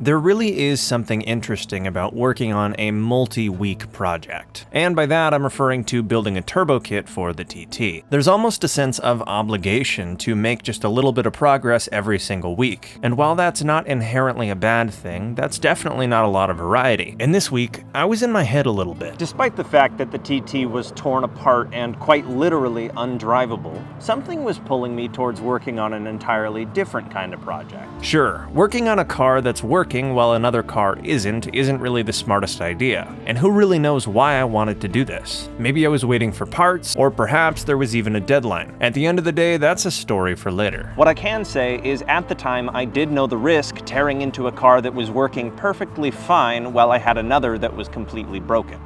There really is something interesting about working on a multi-week project. And by that, I'm referring to building a turbo kit for the TT. There's almost a sense of obligation to make just a little bit of progress every single week. And while that's not inherently a bad thing, that's definitely not a lot of variety. And this week, I was in my head a little bit. Despite the fact that the TT was torn apart and quite literally undrivable, something was pulling me towards working on an entirely different kind of project. Sure, working on a car that's working while another car isn't really the smartest idea. And who really knows why I wanted to do this? Maybe I was waiting for parts, or perhaps there was even a deadline. At the end of the day, that's a story for later. What I can say is at the time I did know the risk tearing into a car that was working perfectly fine while I had another that was completely broken.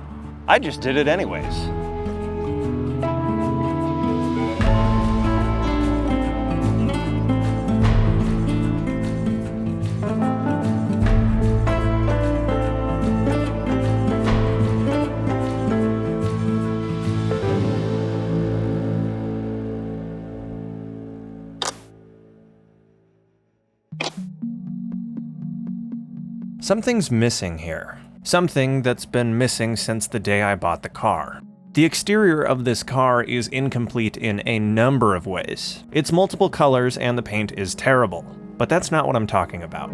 I just did it anyways. Something's missing here. Something that's been missing since the day I bought the car. The exterior of this car is incomplete in a number of ways. It's multiple colors and the paint is terrible, but that's not what I'm talking about.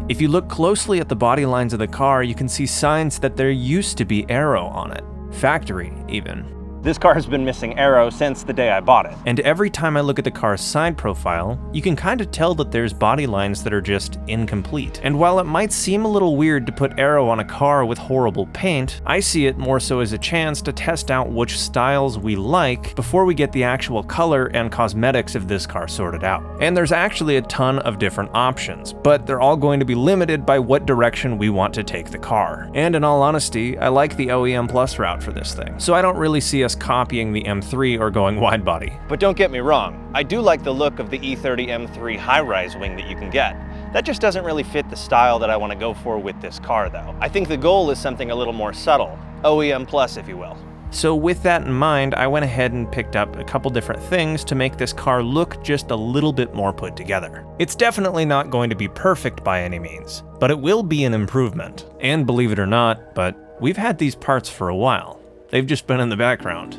If you look closely at the body lines of the car, you can see signs that there used to be Aero on it. Factory, even. This car has been missing Aero since the day I bought it. And every time I look at the car's side profile, you can kind of tell that there's body lines that are just incomplete. And while it might seem a little weird to put Aero on a car with horrible paint, I see it more so as a chance to test out which styles we like before we get the actual color and cosmetics of this car sorted out. And there's actually a ton of different options, but they're all going to be limited by what direction we want to take the car. And in all honesty, I like the OEM Plus route for this thing, so I don't really see us copying the M3 or going wide body. But don't get me wrong, I do like the look of the E30 M3 high-rise wing that you can get. That just doesn't really fit the style that I want to go for with this car though. I think the goal is something a little more subtle, OEM Plus if you will. So with that in mind, I went ahead and picked up a couple different things to make this car look just a little bit more put together. It's definitely not going to be perfect by any means, but it will be an improvement. And believe it or not, but we've had these parts for a while. They've just been in the background.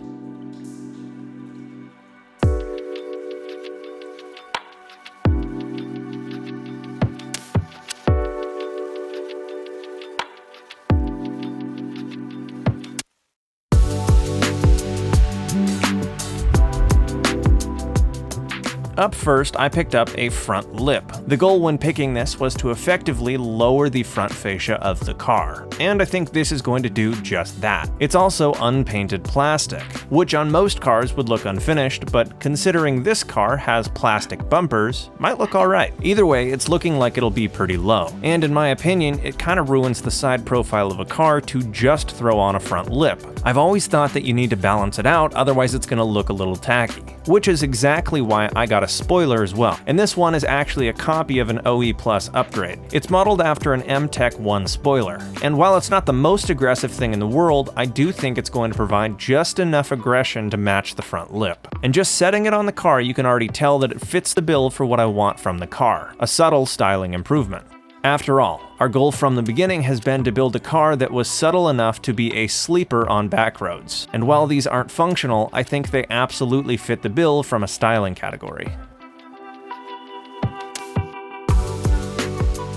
Up first, I picked up a front lip. The goal when picking this was to effectively lower the front fascia of the car, and I think this is going to do just that. It's also unpainted plastic, which on most cars would look unfinished, but considering this car has plastic bumpers, might look alright. Either way, it's looking like it'll be pretty low, and in my opinion, it kind of ruins the side profile of a car to just throw on a front lip. I've always thought that you need to balance it out, otherwise it's going to look a little tacky, which is exactly why I got a spoiler as well. And this one is actually a copy of an OE Plus upgrade. It's modeled after an M-Tech 1 spoiler, and while it's not the most aggressive thing in the world, I do think it's going to provide just enough aggression to match the front lip. And just setting it on the car, you can already tell that it fits the bill for what I want from the car, a subtle styling improvement. After all, our goal from the beginning has been to build a car that was subtle enough to be a sleeper on back roads. And while these aren't functional, I think they absolutely fit the bill from a styling category.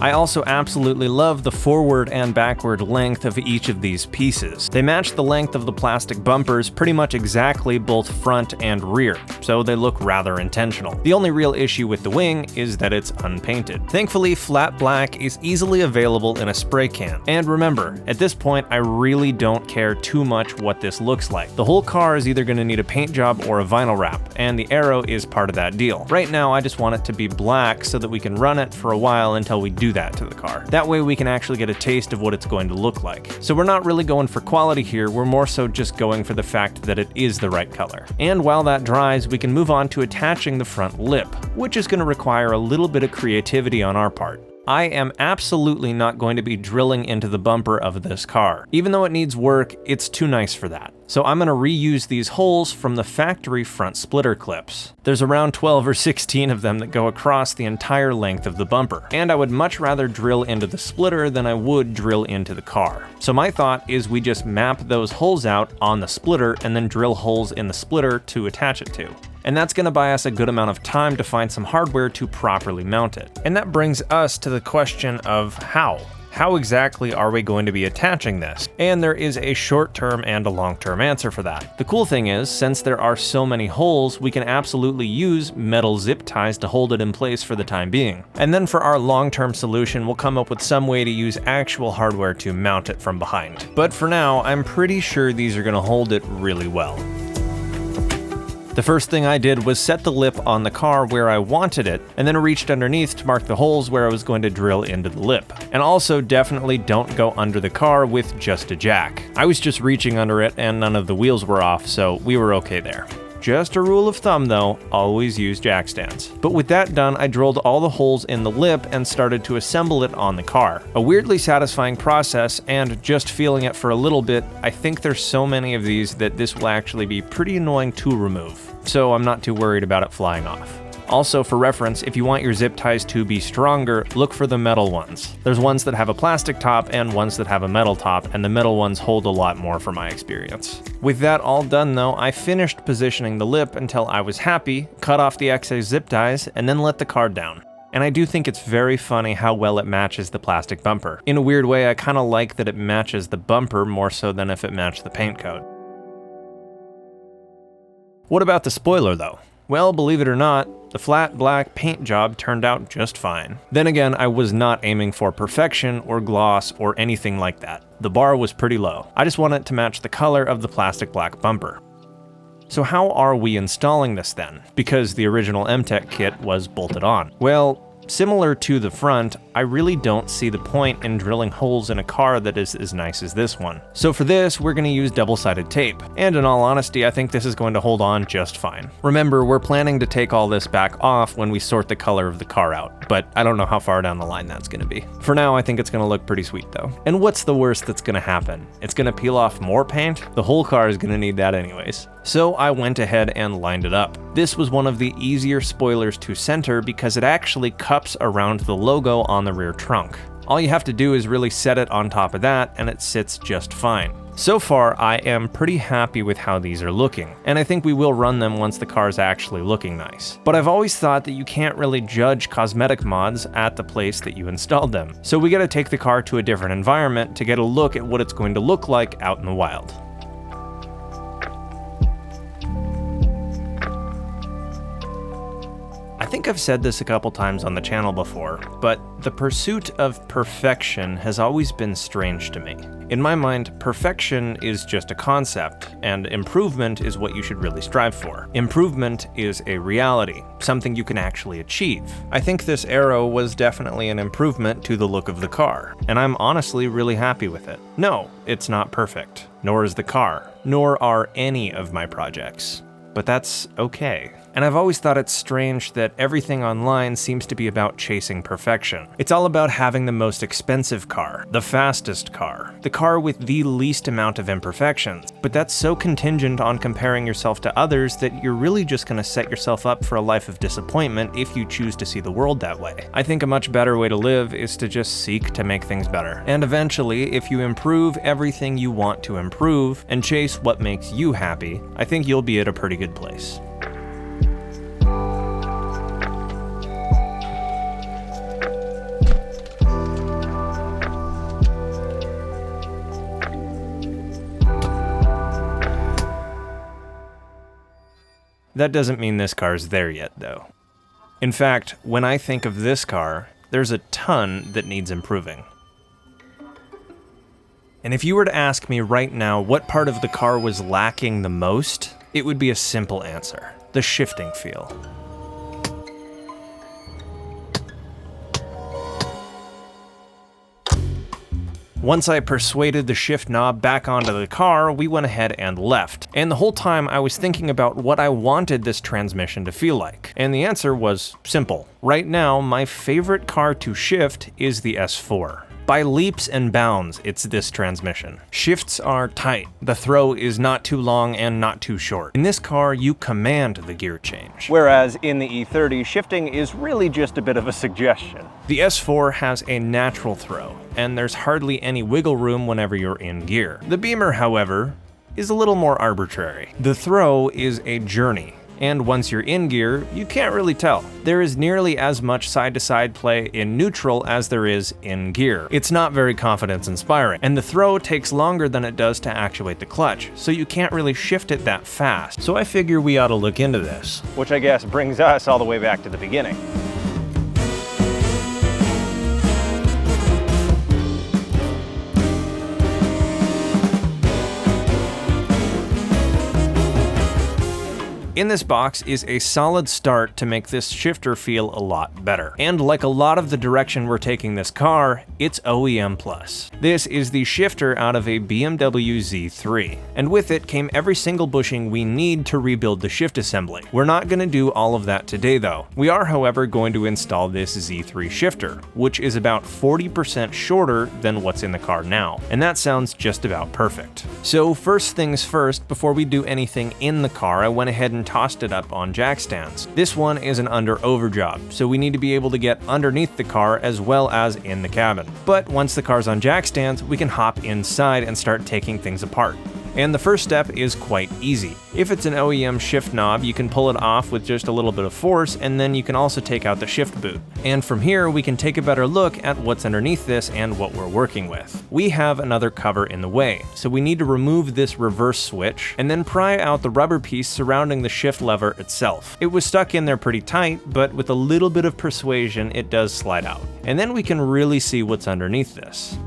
I also absolutely love the forward and backward length of each of these pieces. They match the length of the plastic bumpers pretty much exactly both front and rear, so they look rather intentional. The only real issue with the wing is that it's unpainted. Thankfully, flat black is easily available in a spray can. And remember, at this point, I really don't care too much what this looks like. The whole car is either going to need a paint job or a vinyl wrap, and the Aero is part of that deal. Right now, I just want it to be black so that we can run it for a while until we do that to the car. That way we can actually get a taste of what it's going to look like. So we're not really going for quality here, we're more so just going for the fact that it is the right color. And while that dries, we can move on to attaching the front lip, which is going to require a little bit of creativity on our part. I am absolutely not going to be drilling into the bumper of this car. Even though it needs work, it's too nice for that. So I'm going to reuse these holes from the factory front splitter clips. There's around 12 or 16 of them that go across the entire length of the bumper, and I would much rather drill into the splitter than I would drill into the car. So my thought is we just map those holes out on the splitter and then drill holes in the splitter to attach it to. And that's going to buy us a good amount of time to find some hardware to properly mount it. And that brings us to the question of how. How exactly are we going to be attaching this? And there is a short-term and a long-term answer for that. The cool thing is, since there are so many holes, we can absolutely use metal zip ties to hold it in place for the time being. And then for our long-term solution, we'll come up with some way to use actual hardware to mount it from behind. But for now, I'm pretty sure these are going to hold it really well. The first thing I did was set the lip on the car where I wanted it, and then reached underneath to mark the holes where I was going to drill into the lip. And also definitely don't go under the car with just a jack. I was just reaching under it and none of the wheels were off, so we were okay there. Just a rule of thumb though, always use jack stands. But with that done, I drilled all the holes in the lip and started to assemble it on the car. A weirdly satisfying process, and just feeling it for a little bit, I think there's so many of these that this will actually be pretty annoying to remove. So I'm not too worried about it flying off. Also, for reference, if you want your zip ties to be stronger, look for the metal ones. There's ones that have a plastic top and ones that have a metal top, and the metal ones hold a lot more from my experience. With that all done though, I finished positioning the lip until I was happy, cut off the excess zip ties, and then let the car down. And I do think it's very funny how well it matches the plastic bumper. In a weird way, I kinda like that it matches the bumper more so than if it matched the paint coat. What about the spoiler though? Well, believe it or not, the flat black paint job turned out just fine. Then again, I was not aiming for perfection or gloss or anything like that. The bar was pretty low. I just wanted it to match the color of the plastic black bumper. So how are we installing this then? Because the original MTech kit was bolted on. Well, similar to the front, I really don't see the point in drilling holes in a car that is as nice as this one. So for this, we're going to use double-sided tape. And in all honesty, I think this is going to hold on just fine. Remember, we're planning to take all this back off when we sort the color of the car out, but I don't know how far down the line that's going to be. For now, I think it's going to look pretty sweet though. And what's the worst that's going to happen? It's going to peel off more paint? The whole car is going to need that anyways. So I went ahead and lined it up. This was one of the easier spoilers to center because it actually cups around the logo on the rear trunk. All you have to do is really set it on top of that and it sits just fine. So far, I am pretty happy with how these are looking, and I think we will run them once the car is actually looking nice. But I've always thought that you can't really judge cosmetic mods at the place that you installed them. So we gotta take the car to a different environment to get a look at what it's going to look like out in the wild. I think I've said this a couple times on the channel before, but the pursuit of perfection has always been strange to me. In my mind, perfection is just a concept, and improvement is what you should really strive for. Improvement is a reality, something you can actually achieve. I think this Aero was definitely an improvement to the look of the car, and I'm honestly really happy with it. No, it's not perfect, nor is the car, nor are any of my projects. But that's okay. And I've always thought it's strange that everything online seems to be about chasing perfection. It's all about having the most expensive car, the fastest car, the car with the least amount of imperfections. But that's so contingent on comparing yourself to others that you're really just gonna set yourself up for a life of disappointment if you choose to see the world that way. I think a much better way to live is to just seek to make things better. And eventually, if you improve everything you want to improve and chase what makes you happy, I think you'll be at a pretty good place. That doesn't mean this car's there yet, though. In fact, when I think of this car, there's a ton that needs improving. And if you were to ask me right now what part of the car was lacking the most, it would be a simple answer: the shifting feel. Once I persuaded the shift knob back onto the car, we went ahead and left. And the whole time I was thinking about what I wanted this transmission to feel like. And the answer was simple. Right now, my favorite car to shift is the S4. By leaps and bounds, it's this transmission. Shifts are tight. The throw is not too long and not too short. In this car, you command the gear change. Whereas in the E30, shifting is really just a bit of a suggestion. The S4 has a natural throw, and there's hardly any wiggle room whenever you're in gear. The Beamer, however, is a little more arbitrary. The throw is a journey. And once you're in gear, you can't really tell. There is nearly as much side-to-side play in neutral as there is in gear. It's not very confidence-inspiring, and the throw takes longer than it does to actuate the clutch, so you can't really shift it that fast. So I figure we ought to look into this. Which I guess brings us all the way back to the beginning. In this box is a solid start to make this shifter feel a lot better. And like a lot of the direction we're taking this car, it's OEM plus. This is the shifter out of a BMW Z3, and with it came every single bushing we need to rebuild the shift assembly. We're not going to do all of that today though. We are, however, going to install this Z3 shifter, which is about 40% shorter than what's in the car now, and that sounds just about perfect. So first things first, before we do anything in the car, I went ahead and tossed it up on jack stands. This one is an under-over job, so we need to be able to get underneath the car as well as in the cabin. But once the car's on jack stands, we can hop inside and start taking things apart. And the first step is quite easy. If it's an OEM shift knob, you can pull it off with just a little bit of force, and then you can also take out the shift boot. And from here, we can take a better look at what's underneath this and what we're working with. We have another cover in the way, so we need to remove this reverse switch, and then pry out the rubber piece surrounding the shift lever itself. It was stuck in there pretty tight, but with a little bit of persuasion, it does slide out. And then we can really see what's underneath this.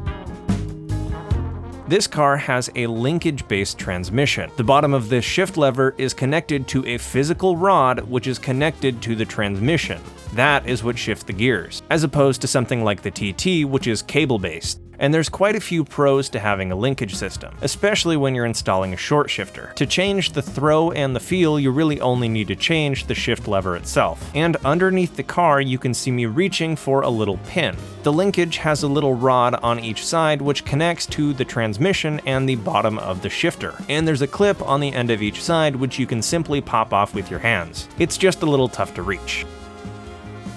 This car has a linkage-based transmission. The bottom of this shift lever is connected to a physical rod which is connected to the transmission. That is what shifts the gears, as opposed to something like the TT, which is cable-based. And there's quite a few pros to having a linkage system, especially when you're installing a short shifter. To change the throw and the feel, you really only need to change the shift lever itself. And underneath the car, you can see me reaching for a little pin. The linkage has a little rod on each side which connects to the transmission and the bottom of the shifter. And there's a clip on the end of each side which you can simply pop off with your hands. It's just a little tough to reach.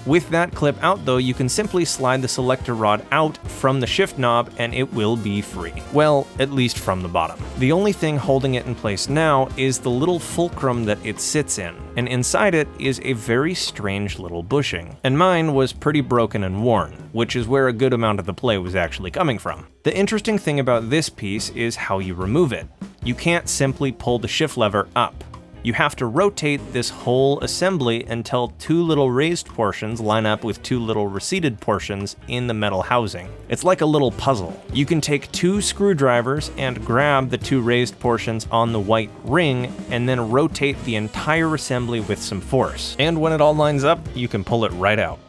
With that clip out though, you can simply slide the selector rod out from the shift knob and it will be free. Well, at least from the bottom. The only thing holding it in place now is the little fulcrum that it sits in, and inside it is a very strange little bushing. And mine was pretty broken and worn, which is where a good amount of the play was actually coming from. The interesting thing about this piece is how you remove it. You can't simply pull the shift lever up. You have to rotate this whole assembly until two little raised portions line up with two little receded portions in the metal housing. It's like a little puzzle. You can take two screwdrivers and grab the two raised portions on the white ring and then rotate the entire assembly with some force. And when it all lines up, you can pull it right out.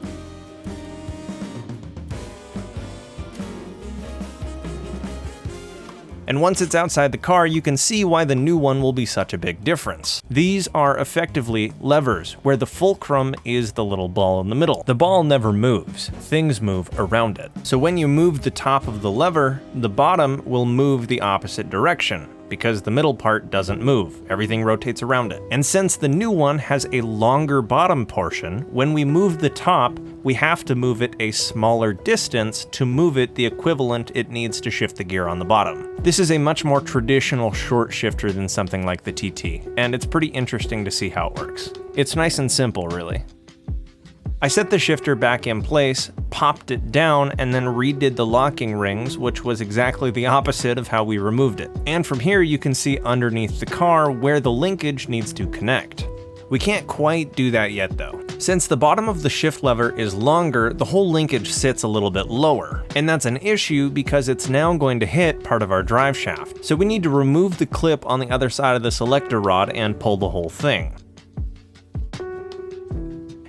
And once it's outside the car, you can see why the new one will be such a big difference. These are effectively levers, where the fulcrum is the little ball in the middle. The ball never moves, things move around it. So when you move the top of the lever, the bottom will move the opposite direction, because the middle part doesn't move, everything rotates around it. And since the new one has a longer bottom portion, when we move the top, we have to move it a smaller distance to move it the equivalent it needs to shift the gear on the bottom. This is a much more traditional short shifter than something like the TT, and it's pretty interesting to see how it works. It's nice and simple, really. I set the shifter back in place, popped it down, and then redid the locking rings, which was exactly the opposite of how we removed it. And from here you can see underneath the car where the linkage needs to connect. We can't quite do that yet though. Since the bottom of the shift lever is longer, the whole linkage sits a little bit lower. And that's an issue because it's now going to hit part of our drive shaft. So we need to remove the clip on the other side of the selector rod and pull the whole thing.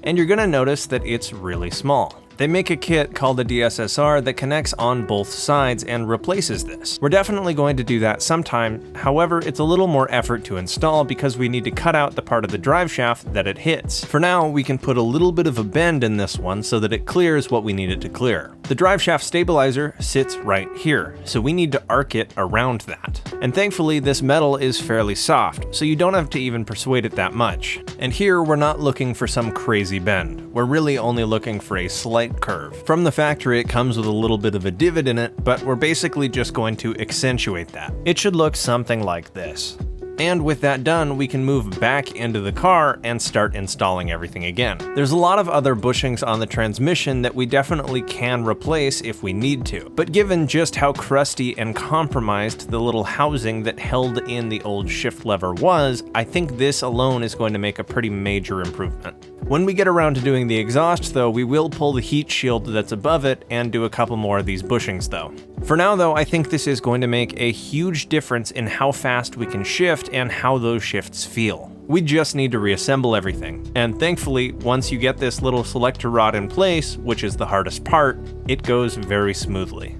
And you're gonna notice that it's really small. They make a kit called the DSSR that connects on both sides and replaces this. We're definitely going to do that sometime, however it's a little more effort to install because we need to cut out the part of the drive shaft that it hits. For now, we can put a little bit of a bend in this one so that it clears what we need it to clear. The drive shaft stabilizer sits right here, so we need to arc it around that. And thankfully this metal is fairly soft, so you don't have to even persuade it that much. And here we're not looking for some crazy bend, we're really only looking for a slight curve. From the factory it comes with a little bit of a divot in it, but we're basically just going to accentuate that. It should look something like this. And with that done, we can move back into the car and start installing everything again. There's a lot of other bushings on the transmission that we definitely can replace if we need to, but given just how crusty and compromised the little housing that held in the old shift lever was, I think this alone is going to make a pretty major improvement. When we get around to doing the exhaust though, we will pull the heat shield that's above it and do a couple more of these bushings though. For now though, I think this is going to make a huge difference in how fast we can shift and how those shifts feel. We just need to reassemble everything, and thankfully, once you get this little selector rod in place, which is the hardest part, it goes very smoothly.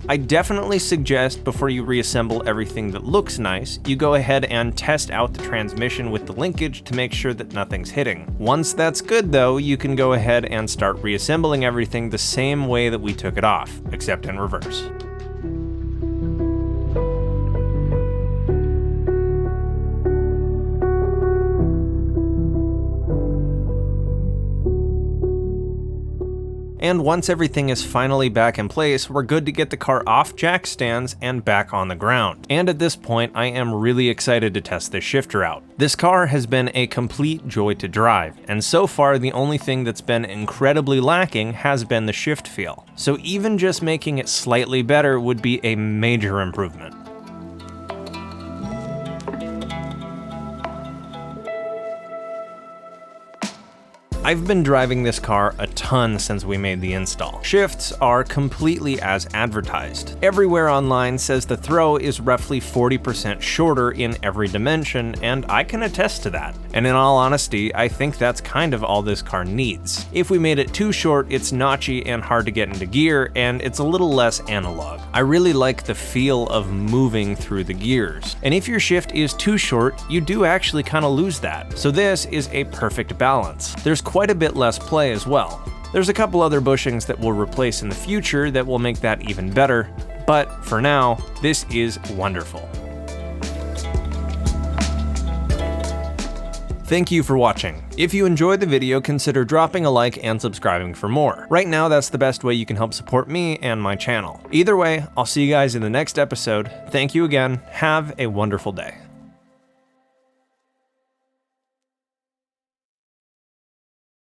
I definitely suggest before you reassemble everything that looks nice, you go ahead and test out the transmission with the linkage to make sure that nothing's hitting. Once that's good though, you can go ahead and start reassembling everything the same way that we took it off, except in reverse. And once everything is finally back in place, we're good to get the car off jack stands and back on the ground. And at this point, I am really excited to test this shifter out. This car has been a complete joy to drive, and so far the only thing that's been incredibly lacking has been the shift feel. So even just making it slightly better would be a major improvement. I've been driving this car a ton since we made the install. Shifts are completely as advertised. Everywhere online says the throw is roughly 40% shorter in every dimension, and I can attest to that. And in all honesty, I think that's kind of all this car needs. If we made it too short, it's notchy and hard to get into gear, and it's a little less analog. I really like the feel of moving through the gears. And if your shift is too short, you do actually kind of lose that. So this is a perfect balance. There's quite a bit less play as well. There's a couple other bushings that we'll replace in the future that will make that even better, but for now, this is wonderful. Thank you for watching. If you enjoyed the video, consider dropping a like and subscribing for more. Right now, that's the best way you can help support me and my channel. Either way, I'll see you guys in the next episode. Thank you again. Have a wonderful day.